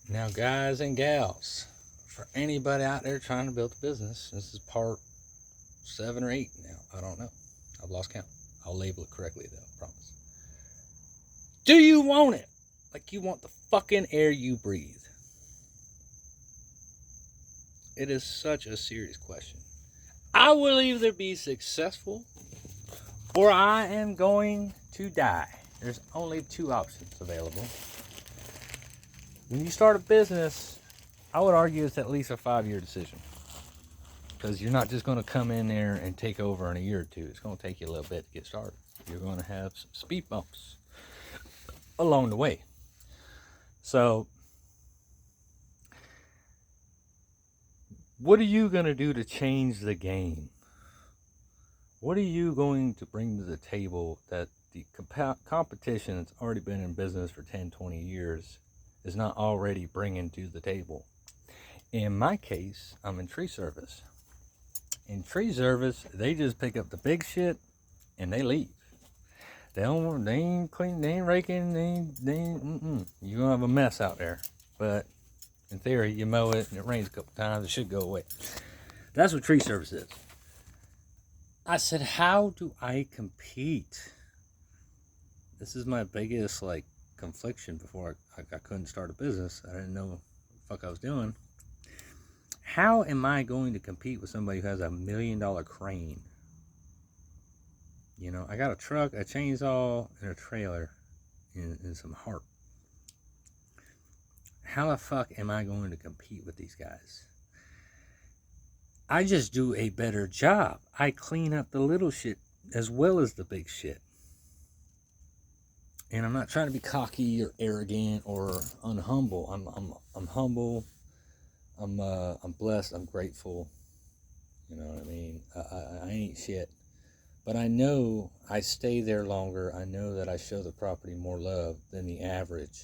Now, guys and gals, for anybody out there trying to build a business, this is part 7 or 8 now. I don't know. I've lost count. I'll label it correctly, though. I promise. Do you want it? Like you want the fucking air you breathe? It is such a serious question. I will either be successful or I am going to die. There's only 2 options available. When you start a business, I would argue it's at least a 5-year decision. Because you're not just going to come in there and take over in a year or 2. It's going to take you a little bit to get started. You're going to have some speed bumps along the way. So, what are you going to do to change the game? What are you going to bring to the table that the competition that's already been in business for 10, 20 years is not already bringing to the table? In my case, I'm in tree service. In tree service, they just pick up the big shit and they leave. They ain't cleaning, they ain't raking, You're gonna have a mess out there. But in theory, you mow it and it rains a couple times, it should go away. That's what tree service is. I said, how do I compete? This is my biggest confliction before I couldn't start a business. I didn't know what the fuck I was doing. How am I going to compete with somebody who has $1 million crane? You know, I got a truck, a chainsaw, and a trailer, and some harp. How the fuck am I going to compete with these guys? I just do a better job. I clean up the little shit as well as the big shit. And I'm not trying to be cocky or arrogant or unhumble. I'm humble. I'm blessed. I'm grateful. You know what I mean? I ain't shit. But I know I stay there longer. I know that I show the property more love than the average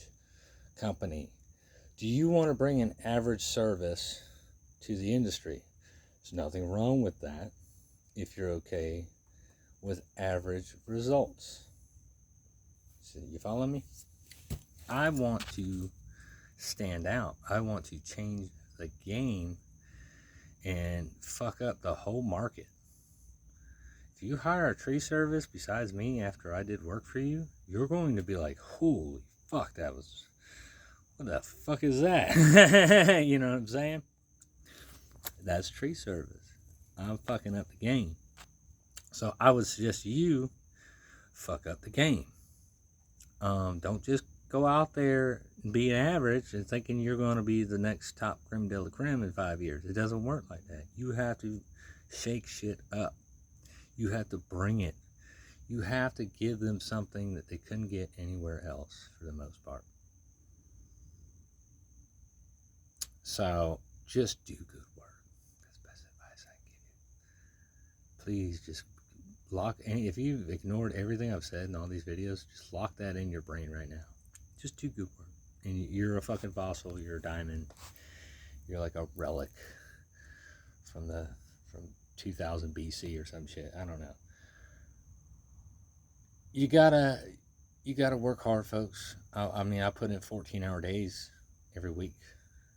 company. Do you want to bring an average service to the industry? There's nothing wrong with that if you're okay with average results. So you follow me? I want to stand out. I want to change the game and fuck up the whole market. If you hire a tree service besides me after I did work for you, you're going to be like, holy fuck, what the fuck is that? You know what I'm saying? That's tree service. I'm fucking up the game. So I would suggest you fuck up the game. Don't just go out there and be average and thinking you're going to be the next top creme de la creme in 5 years. It doesn't work like that. You have to shake shit up. You have to bring it. You have to give them something that they couldn't get anywhere else for the most part. So just do good work. That's the best advice I can give you. Please just if you've ignored everything I've said in all these videos, just lock that in your brain right now. Just do good work. And you're a fucking fossil. You're a diamond. You're like a relic from 2000 BC or some shit. I don't know. You gotta work hard, folks. I mean, I put in 14-hour days every week.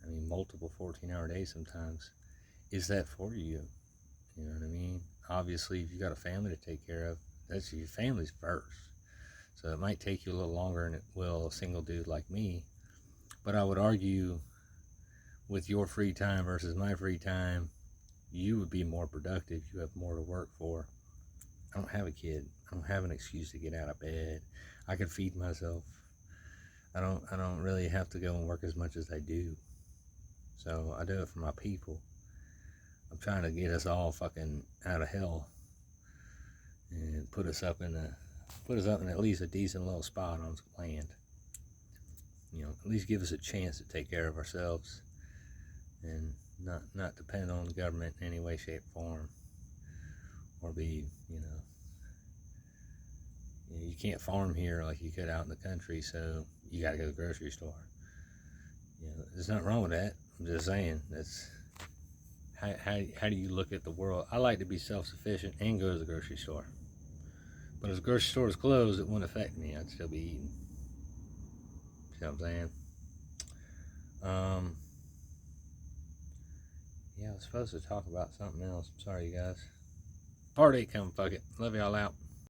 I mean, multiple 14-hour days sometimes. Is that for you? You know what I mean? Obviously, if you got a family to take care of, that's your family's first. So it might take you a little longer than it will a single dude like me. But I would argue with your free time versus my free time, you would be more productive. You have more to work for. I don't have a kid. I don't have an excuse to get out of bed. I can feed myself. I don't really have to go and work as much as I do. So I do it for my people. I'm trying to get us all fucking out of hell and put us up in at least a decent little spot on some land. You know, at least give us a chance to take care of ourselves and not depend on the government in any way, shape, form, or be, you can't farm here like you could out in the country, so you got to go to the grocery store. There's nothing wrong with that. I'm just saying that's how do you look at the world? I like to be self-sufficient and go to the grocery store. But if the grocery store is closed, it wouldn't affect me. I'd still be eating. See what I'm saying? was supposed to talk about something else. I'm sorry, you guys. Party, come fuck it. Love y'all out.